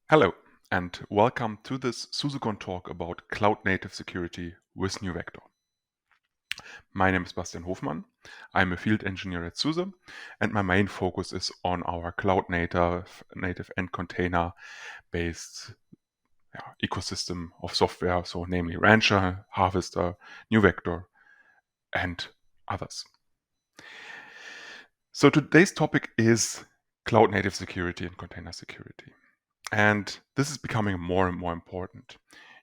Hello, and welcome to this SUSECON talk about cloud-native security with NeuVector. My name is Bastian Hofmann. I'm a field engineer at SUSE, and my main focus is on our cloud-native and container-based ecosystem of software, so namely Rancher, Harvester, NeuVector, and others. So today's topic is cloud-native security and container security. And this is becoming more and more important.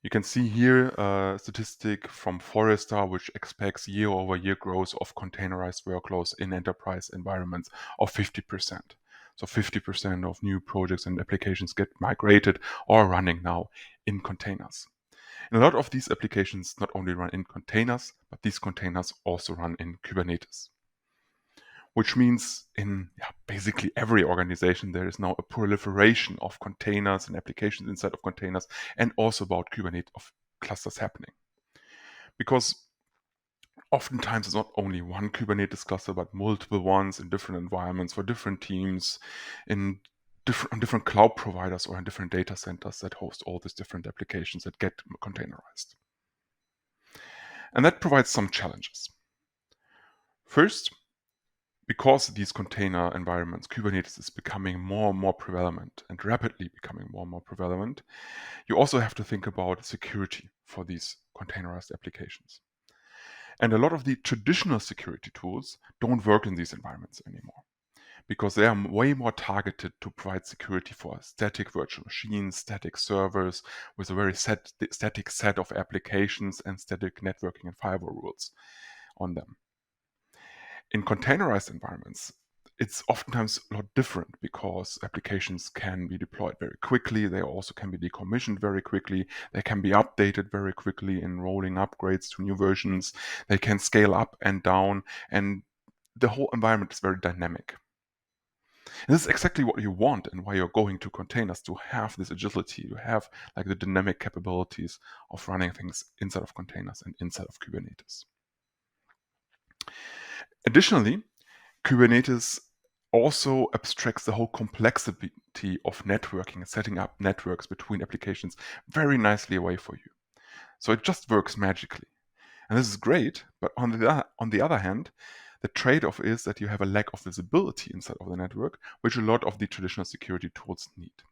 You can see here a statistic from Forrester, which expects year-over-year growth of containerized workloads in enterprise environments of 50%. So 50% of new projects and applications get migrated or are running now in containers. And a lot of these applications not only run in containers, but these containers also run in Kubernetes. Which means in basically every organization, there is now a proliferation of containers and applications inside of containers, and also about Kubernetes of clusters happening. Because oftentimes it's not only one Kubernetes cluster, but multiple ones in different environments for different teams, on different cloud providers or in different data centers that host all these different applications that get containerized. And that provides some challenges. First, because these container environments, Kubernetes is becoming more and more prevalent and rapidly becoming more and more prevalent, you also have to think about security for these containerized applications. And a lot of the traditional security tools don't work in these environments anymore because they are way more targeted to provide security for static virtual machines, static servers with a very static set of applications and static networking and firewall rules on them. In containerized environments, it's oftentimes a lot different because applications can be deployed very quickly. They also can be decommissioned very quickly. They can be updated very quickly in rolling upgrades to new versions. They can scale up and down, and the whole environment is very dynamic. And this is exactly what you want and why you're going to containers, to have this agility, to have like the dynamic capabilities of running things inside of containers and inside of Kubernetes. Additionally, Kubernetes also abstracts the whole complexity of networking and setting up networks between applications very nicely away for you. So it just works magically. And this is great, but on the other hand, the trade-off is that you have a lack of visibility inside of the network, which a lot of the traditional security tools need.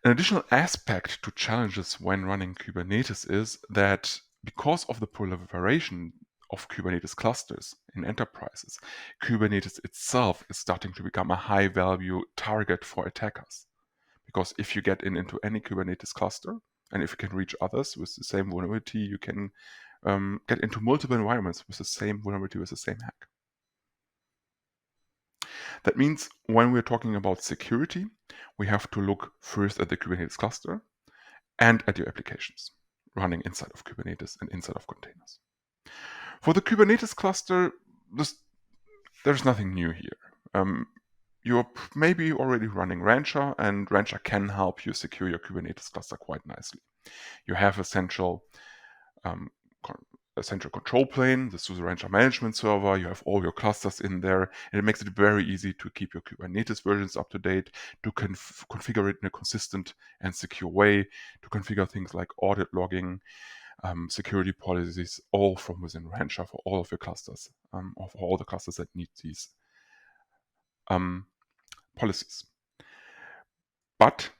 An additional aspect to challenges when running Kubernetes is that because of the proliferation of Kubernetes clusters in enterprises, Kubernetes itself is starting to become a high-value target for attackers. Because if you get into any Kubernetes cluster, and if you can reach others with the same vulnerability, you can get into multiple environments with the same vulnerability, with the same hack. That means when we're talking about security, we have to look first at the Kubernetes cluster and at your applications running inside of Kubernetes and inside of containers. For the Kubernetes cluster, there's nothing new here. You're maybe already running Rancher, and Rancher can help you secure your Kubernetes cluster quite nicely. You have a central control plane, the SUSE Rancher management server. You have all your clusters in there, and it makes it very easy to keep your Kubernetes versions up to date, to configure it in a consistent and secure way, to configure things like audit logging, security policies, all from within Rancher for all of your clusters, of all the clusters that need these policies. But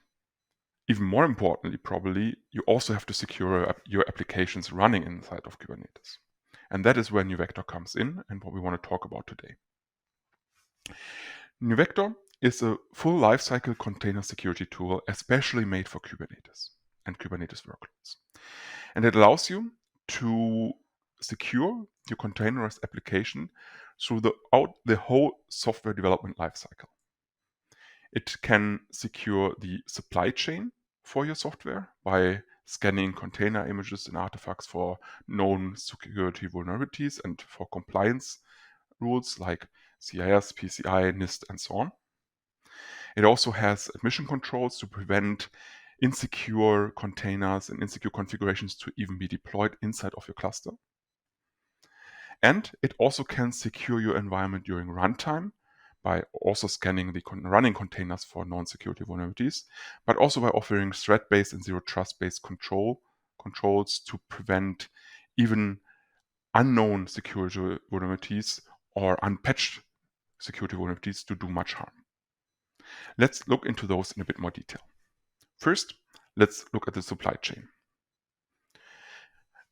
even more importantly, probably, you also have to secure your applications running inside of Kubernetes. And that is where NeuVector comes in and what we want to talk about today. NeuVector is a full lifecycle container security tool, especially made for Kubernetes and Kubernetes workloads. And it allows you to secure your containerized application throughout the whole software development lifecycle. It can secure the supply chain for your software by scanning container images and artifacts for known security vulnerabilities and for compliance rules like CIS, PCI, NIST, and so on. It also has admission controls to prevent insecure containers and insecure configurations to even be deployed inside of your cluster. And it also can secure your environment during runtime by also scanning the running containers for known security vulnerabilities, but also by offering threat-based and zero trust-based controls to prevent even unknown security vulnerabilities or unpatched security vulnerabilities to do much harm. Let's look into those in a bit more detail. First, let's look at the supply chain.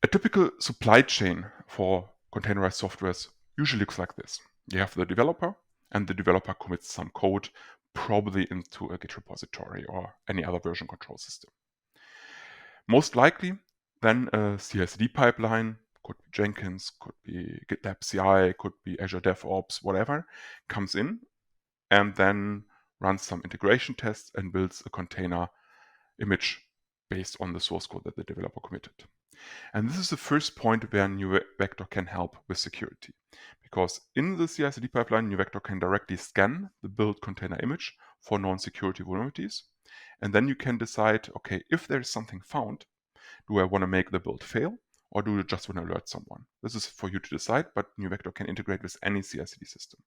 A typical supply chain for containerized software usually looks like this. You have the developer, and the developer commits some code, probably into a Git repository or any other version control system. Most likely, then a CI/CD pipeline, could be Jenkins, could be GitLab CI, could be Azure DevOps, whatever, comes in and then runs some integration tests and builds a container image based on the source code that the developer committed. And this is the first point where NeuVector can help with security. Because in the CI/CD pipeline, NeuVector can directly scan the build container image for known security vulnerabilities. And then you can decide, okay, if there is something found, do I want to make the build fail, or do you just want to alert someone? This is for you to decide, but NeuVector can integrate with any CI/CD system.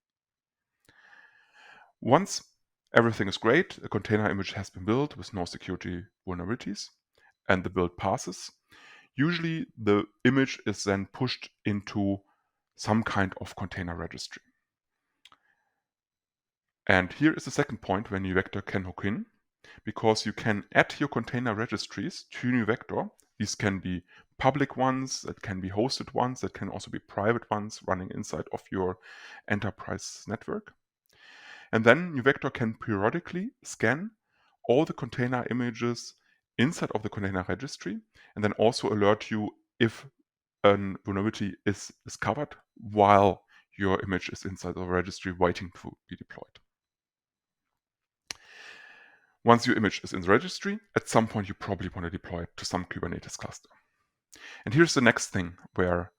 Once everything is great, a container image has been built with no security vulnerabilities, and the build passes. Usually the image is then pushed into some kind of container registry. And here is the second point where NeuVector can hook in, because you can add your container registries to NeuVector. These can be public ones, that can be hosted ones, that can also be private ones running inside of your enterprise network. And then NeuVector can periodically scan all the container images inside of the container registry, and then also alert you if a vulnerability is discovered while your image is inside the registry waiting to be deployed. Once your image is in the registry, at some point you probably want to deploy it to some Kubernetes cluster. And here's the next thing where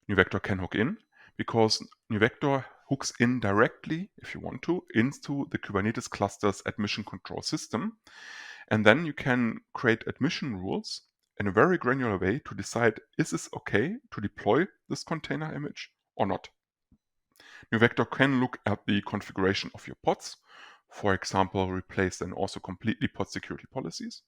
NeuVector can hook in, because NeuVector hooks in directly, if you want to, into the Kubernetes cluster's admission control system. And then you can create admission rules in a very granular way to decide, is this okay to deploy this container image or not? NeuVector can look at the configuration of your pods, for example, replace and also completely pod security policies.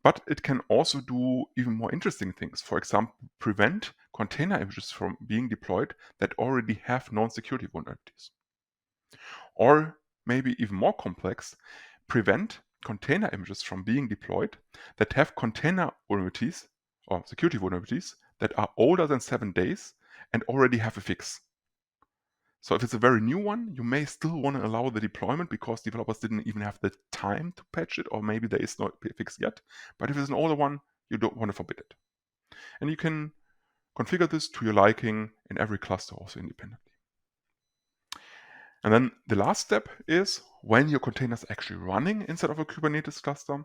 But it can also do even more interesting things. For example, prevent container images from being deployed that already have known security vulnerabilities. Or maybe even more complex, prevent container images from being deployed that have container vulnerabilities or security vulnerabilities that are older than 7 days and already have a fix. So if it's a very new one, you may still want to allow the deployment because developers didn't even have the time to patch it, or maybe there is no fix yet. But if it's an older one, you don't want to forbid it. And you can configure this to your liking in every cluster also independently. And then the last step is when your container is actually running inside of a Kubernetes cluster,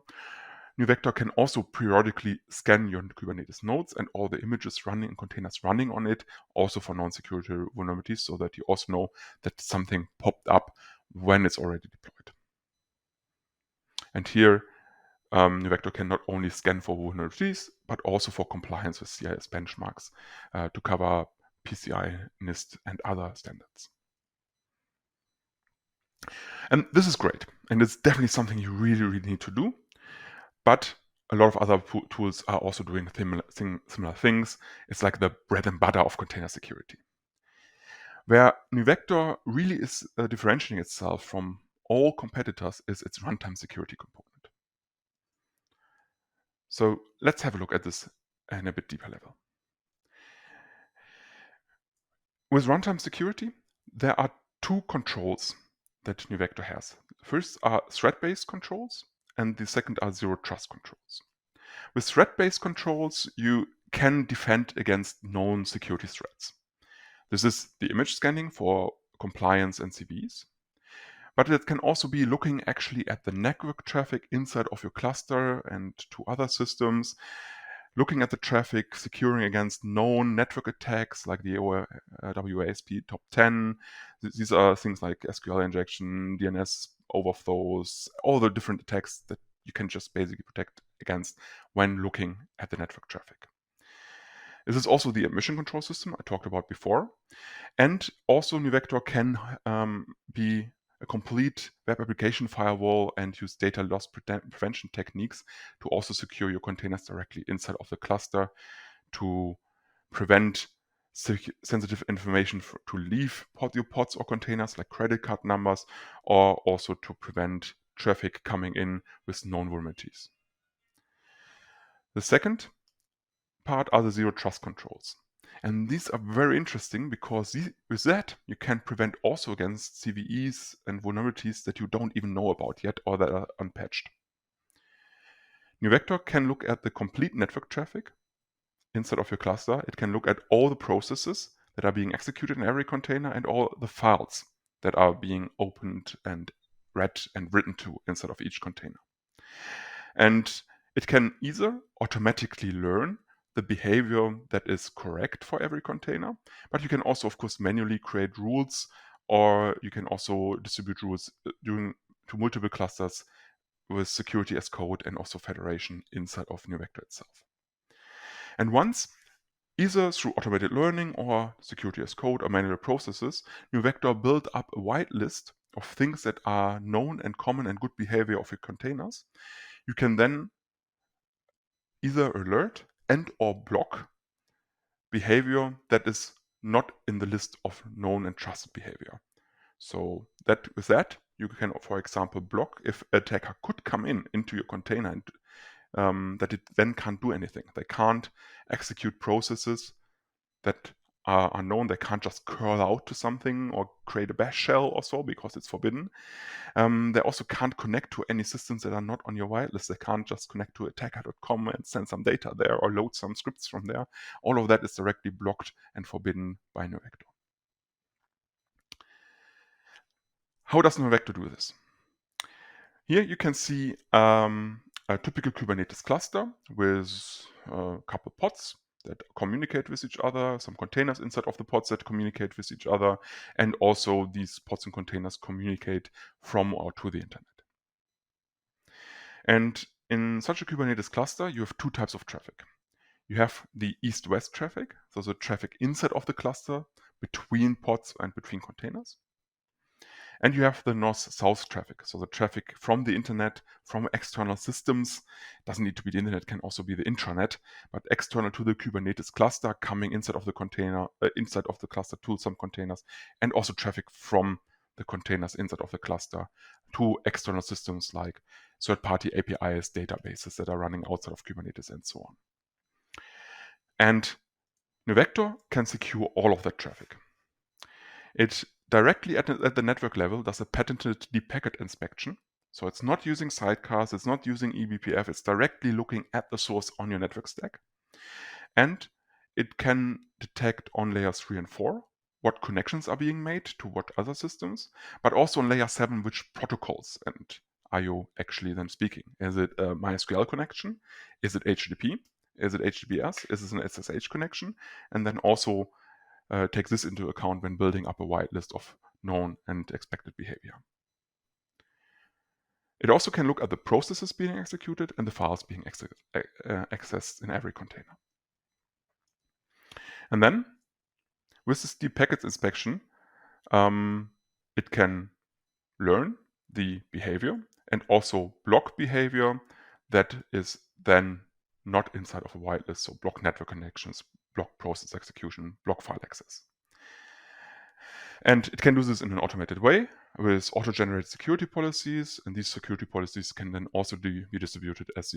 NeuVector can also periodically scan your Kubernetes nodes and all the images running and containers running on it, also for non-security vulnerabilities, so that you also know that something popped up when it's already deployed. And here, NeuVector can not only scan for vulnerabilities, but also for compliance with CIS benchmarks to cover PCI, NIST, and other standards. And this is great, and it's definitely something you really, really need to do. But a lot of other tools are also doing similar things. It's like the bread and butter of container security. Where NeuVector really is differentiating itself from all competitors is its runtime security component. So let's have a look at this in a bit deeper level. With runtime security, there are two controls that NeuVector has. First are threat-based controls, and the second are zero trust controls. With threat-based controls, you can defend against known security threats. This is the image scanning for compliance and CVEs. But it can also be looking actually at the network traffic inside of your cluster and to other systems, looking at the traffic, securing against known network attacks like the WASP top 10. These are things like SQL injection, DNS overflows, all the different attacks that you can just basically protect against when looking at the network traffic. This is also the admission control system I talked about before. And also NeuVector can be a complete web application firewall and use data loss prevention techniques to also secure your containers directly inside of the cluster to prevent sensitive information to leave your pods or containers like credit card numbers, or also to prevent traffic coming in with known vulnerabilities. The second part are the zero trust controls. And these are very interesting because with that, you can prevent also against CVEs and vulnerabilities that you don't even know about yet or that are unpatched. NeuVector can look at the complete network traffic inside of your cluster. It can look at all the processes that are being executed in every container and all the files that are being opened and read and written to inside of each container. And it can either automatically learn the behavior that is correct for every container, but you can also, of course, manually create rules, or you can also distribute rules to multiple clusters with security as code and also federation inside of NeuVector itself. And once, either through automated learning or security as code or manual processes, NeuVector built up a wide list of things that are known and common and good behavior of your containers. You can then either alert and or block behavior that is not in the list of known and trusted behavior. So that with that, you can, for example, block if an attacker could come into your container and that it then can't do anything. They can't execute processes that are unknown. They can't just curl out to something or create a bash shell or so because it's forbidden. They also can't connect to any systems that are not on your whitelist. They can't just connect to attacker.com and send some data there or load some scripts from there. All of that is directly blocked and forbidden by NeuVector. How does NeuVector do this? Here you can see a typical Kubernetes cluster with a couple pods that communicate with each other, some containers inside of the pods that communicate with each other, and also these pods and containers communicate from or to the internet. And in such a Kubernetes cluster, you have two types of traffic. You have the east-west traffic, so the traffic inside of the cluster between pods and between containers. And you have the north-south traffic, so the traffic from the internet, from external systems. Doesn't need to be the internet, can also be the intranet, but external to the Kubernetes cluster, coming inside of the container, inside of the cluster to some containers, and also traffic from the containers inside of the cluster to external systems like third-party APIs, databases that are running outside of Kubernetes, and so on. And NeuVector can secure all of that traffic. It directly at the network level does a patented deep packet inspection. So it's not using sidecars, it's not using eBPF, it's directly looking at the source on your network stack. And it can detect on layers 3 and 4 what connections are being made to what other systems, but also on layer 7 which protocols and are you actually then speaking. Is it a MySQL connection? Is it HTTP? Is it HTTPS? Is it an SSH connection? And then also take this into account when building up a whitelist of known and expected behavior. It also can look at the processes being executed and the files being accessed in every container. And then, with this deep packets inspection, it can learn the behavior and also block behavior that is then not inside of a whitelist, so block network connections, block process execution, block file access. And it can do this in an automated way with auto-generated security policies, and these security policies can then also be distributed as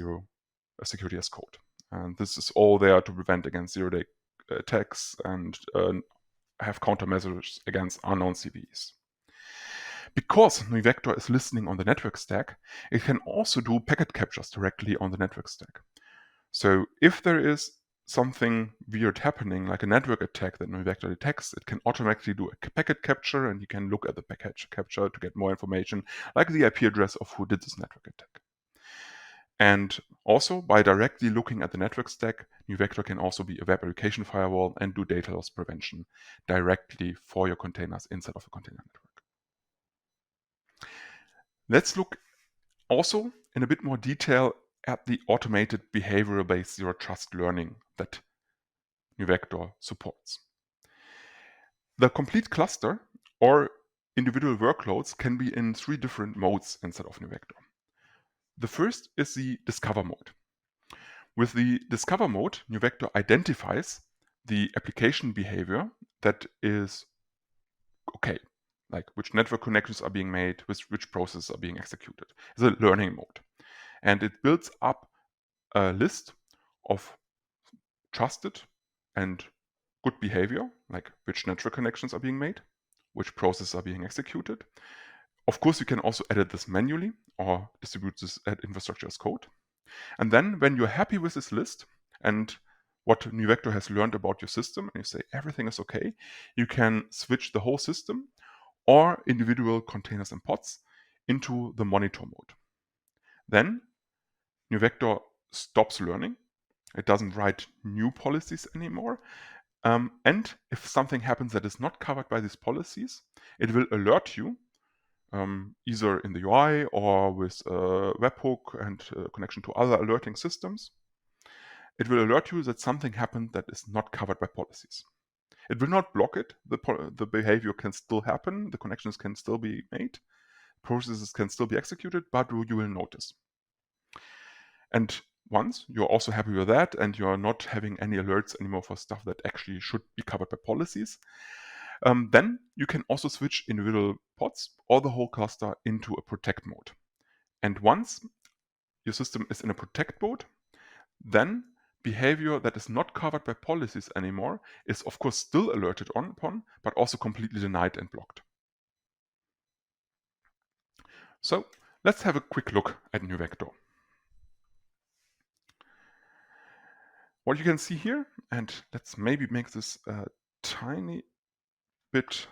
security as code. And this is all there to prevent against zero-day attacks and have countermeasures against unknown CVEs. Because NeuVector is listening on the network stack, it can also do packet captures directly on the network stack. So if there is something weird happening, like a network attack that NeuVector detects, it can automatically do a packet capture, and you can look at the packet capture to get more information, like the IP address of who did this network attack. And also, by directly looking at the network stack, NeuVector can also be a web application firewall and do data loss prevention directly for your containers inside of a container network. Let's look also in a bit more detail at the automated behavioral-based zero trust learning that NeuVector supports. The complete cluster or individual workloads can be in 3 different modes inside of NeuVector. The first is the Discover mode. With the Discover mode, NeuVector identifies the application behavior that is okay, like which network connections are being made, which processes are being executed. It's a learning mode. And it builds up a list of trusted and good behavior, like which network connections are being made, which processes are being executed. Of course, you can also edit this manually or distribute this infrastructure as code. And then when you're happy with this list and what NeuVector has learned about your system, and you say everything is okay, you can switch the whole system or individual containers and pods into the monitor mode. Then NeuVector stops learning. It doesn't write new policies anymore. And if something happens that is not covered by these policies, it will alert you either in the UI or with a webhook and connection to other alerting systems. It will alert you that something happened that is not covered by policies. It will not block it. The behavior can still happen. The connections can still be made. Processes can still be executed, but you will notice. And once you're also happy with that and you're not having any alerts anymore for stuff that actually should be covered by policies, then you can also switch individual pods or the whole cluster into a protect mode. And once your system is in a protect mode, then behavior that is not covered by policies anymore is of course still alerted upon, but also completely denied and blocked. So let's have a quick look at NeuVector. What you can see here, and let's maybe make this a tiny bit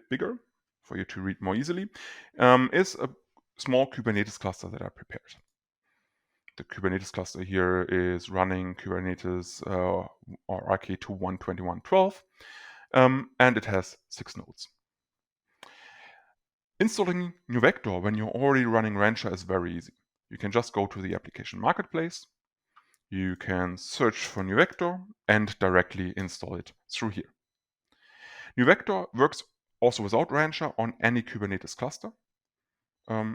bigger for you to read more easily, is a small Kubernetes cluster that I prepared. The Kubernetes cluster here is running Kubernetes or RK2 121.12, and it has 6 nodes. Installing NeuVector when you're already running Rancher is very easy. You can just go to the application marketplace, you can search for NeuVector and directly install it through here. NeuVector works also without Rancher on any Kubernetes cluster,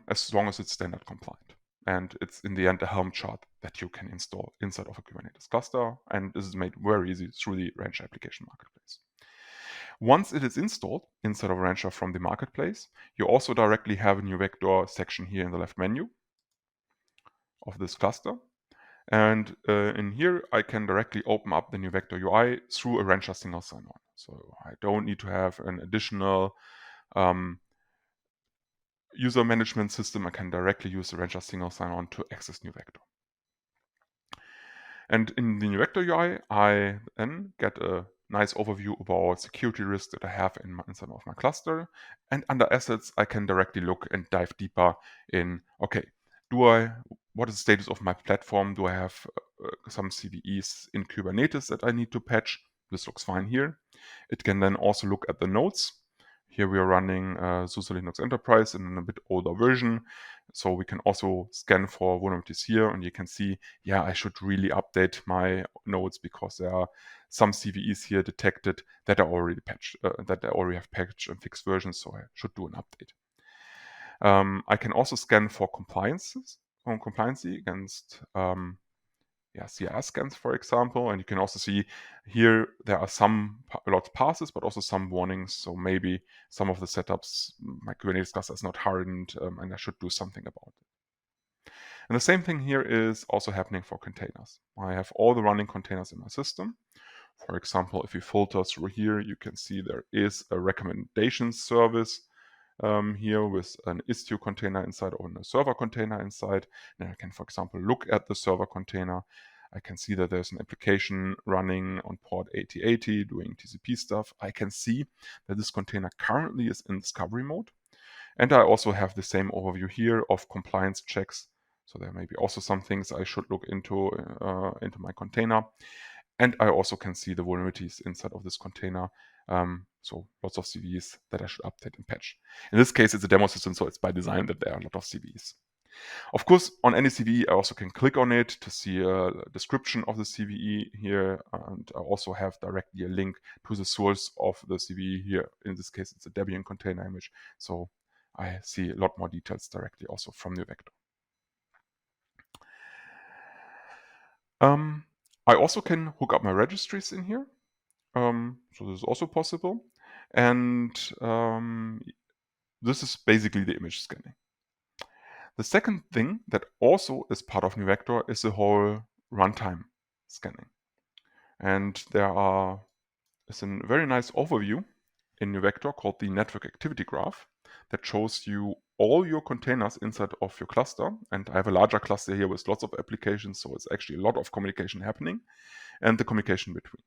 as long as it's standard compliant. And it's in the end a Helm chart that you can install inside of a Kubernetes cluster, and this is made very easy through the Rancher application marketplace. Once it is installed inside of Rancher from the marketplace, you also directly have a NeuVector section here in the left menu of this cluster. And in here, I can directly open up the NeuVector UI through a Rancher single sign-on. So I don't need to have an additional user management system. I can directly use the Rancher single sign-on to access NeuVector. And in the NeuVector UI, I then get a nice overview about security risks that I have inside of my cluster. And under assets, I can directly look and dive deeper in, okay, what is the status of my platform? Do I have some CVEs in Kubernetes that I need to patch? This looks fine here. It can then also look at the nodes. Here we are running SUSE Linux Enterprise in a bit older version. So we can also scan for vulnerabilities here, and you can see, yeah, I should really update my nodes because there are some CVEs here detected that are already patched, that I already have patched and fixed versions, so I should do an update. I can also scan for compliancy against CIS scans, for example, and you can also see here there are a lot of passes, but also some warnings. So maybe some of the setups, my Kubernetes cluster is not hardened, and I should do something about it. And the same thing here is also happening for containers. I have all the running containers in my system. For example, if you filter through here, you can see there is a recommendation service here with an Istio container inside or a server container inside. And I can, for example, look at the server container. I can see that there's an application running on port 8080 doing TCP stuff. I can see that this container currently is in discovery mode. And I also have the same overview here of compliance checks. So there may be also some things I should look into my container. And I also can see the vulnerabilities inside of this container. So lots of CVEs that I should update and patch. In this case, it's a demo system, so it's by design that there are a lot of CVEs. Of course, on any CVE, I also can click on it to see a description of the CVE here, and I also have directly a link to the source of the CVE here. In this case, it's a Debian container image, so I see a lot more details directly also from NeuVector. I also can hook up my registries in here, so this is also possible, and this is basically the image scanning. The second thing that also is part of NeuVector is the whole runtime scanning. And there is a very nice overview in NeuVector called the network activity graph that shows you all your containers inside of your cluster. And I have a larger cluster here with lots of applications, so it's actually a lot of communication happening and the communication between.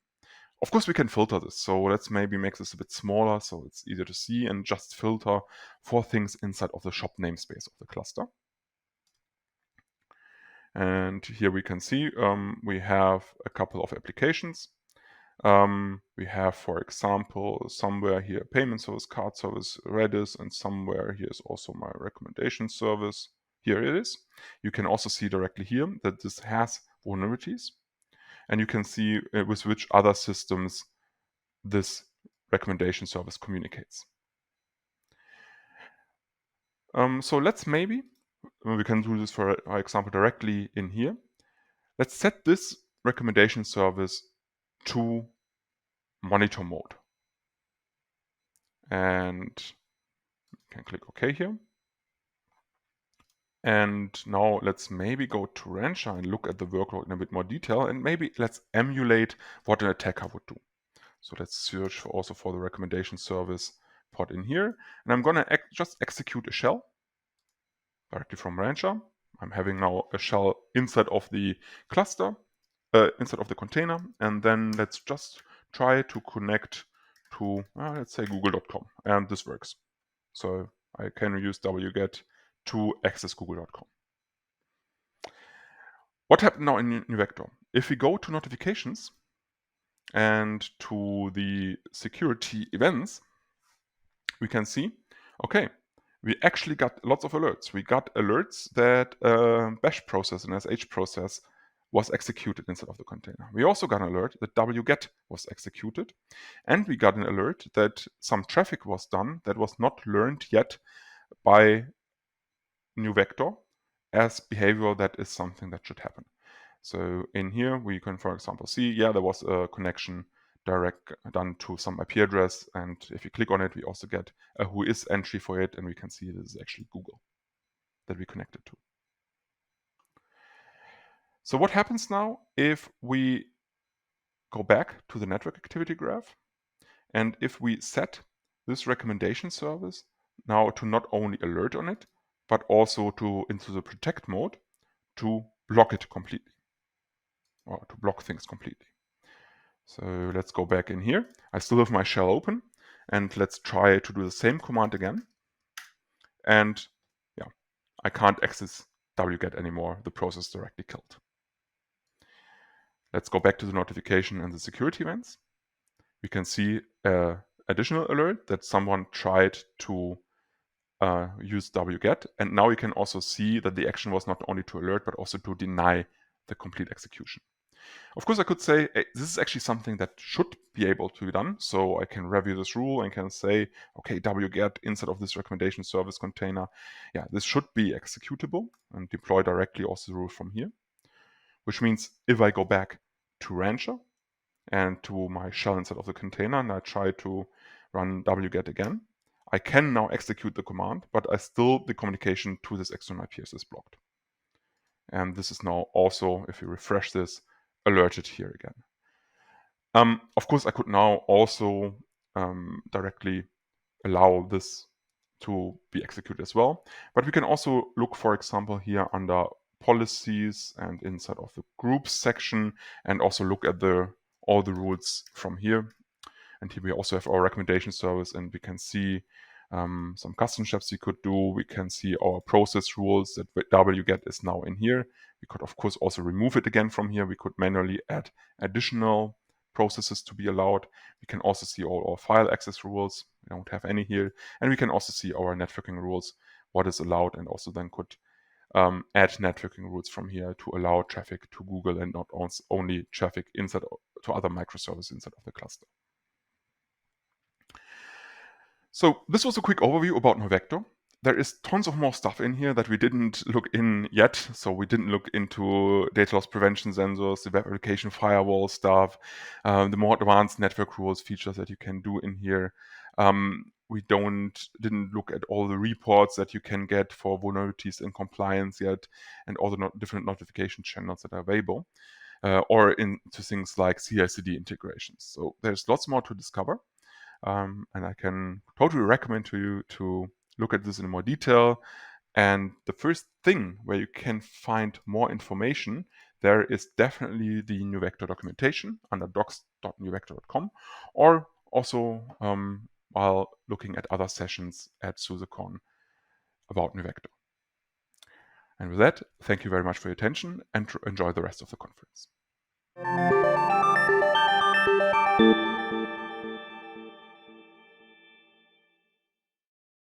Of course, we can filter this. So let's maybe make this a bit smaller so it's easier to see and just filter for things inside of the shop namespace of the cluster. And here we can see we have a couple of applications. We have, for example, somewhere here payment service, card service, Redis, and somewhere here is also my recommendation service. Here it is. You can also see directly here that this has vulnerabilities. And you can see with which other systems this recommendation service communicates. So let's maybe, we can do this for example directly in here. Let's set this recommendation service to monitor mode. And you can click OK here. And now let's maybe go to Rancher and look at the workload in a bit more detail, and maybe let's emulate what an attacker would do. So let's search also for the recommendation service pod in here. And I'm gonna just execute a shell directly from Rancher. I'm having now a shell inside of the cluster, inside of the container, and then let's just try to connect to, let's say, google.com, and this works. So I can use wget to access google.com. What happened now in NeuVector? If we go to notifications and to the security events, we can see, okay, we actually got lots of alerts. We got alerts that a bash process, an SH process, was executed inside of the container. We also got an alert that wget was executed, and we got an alert that some traffic was done that was not learned yet by NeuVector as behavior that is something that should happen. So in here we can, for example, see, yeah, there was a connection done to some IP address, and if you click on it, we also get a whois entry for it, and we can see this is actually Google that we connected to. So what happens now if we go back to the network activity graph, and if we set this recommendation service now to not only alert on it, but also into the protect mode to block it completely, or to block things completely. So let's go back in here. I still have my shell open, and let's try to do the same command again. And yeah, I can't access wget anymore. The process is directly killed. Let's go back to the notification and the security events. We can see an additional alert that someone tried to use wget, and now you can also see that the action was not only to alert but also to deny the complete execution. Of course, I could say hey, this is actually something that should be able to be done, so I can review this rule and can say, okay, wget inside of this recommendation service container, yeah, this should be executable, and deploy directly also the rule from here, which means if I go back to Rancher and to my shell inside of the container and I try to run wget again, I can now execute the command, but the communication to this external IPS is blocked. And this is now also, if you refresh this, alerted here again. Of course, I could now also directly allow this to be executed as well. But we can also look, for example, here under policies and inside of the groups section, and also look at all the rules from here. And here we also have our recommendation service, and we can see some custom steps we could do. We can see our process rules that wget is now in here. We could, of course, also remove it again from here. We could manually add additional processes to be allowed. We can also see all our file access rules. We don't have any here. And we can also see our networking rules, what is allowed, and also then could add networking rules from here to allow traffic to Google and not only traffic inside to other microservices inside of the cluster. So this was a quick overview about NeuVector. There is tons of more stuff in here that we didn't look in yet. So we didn't look into data loss prevention sensors, the web application firewall stuff, the more advanced network rules features that you can do in here. We didn't look at all the reports that you can get for vulnerabilities and compliance yet, and all the different notification channels that are available, or into things like CI/CD integrations. So there's lots more to discover. And I can totally recommend to you to look at this in more detail. And the first thing where you can find more information there is definitely the NeuVector documentation under docs.neuvector.com, or also while looking at other sessions at SUSECON about NeuVector. And with that, thank you very much for your attention and enjoy the rest of the conference.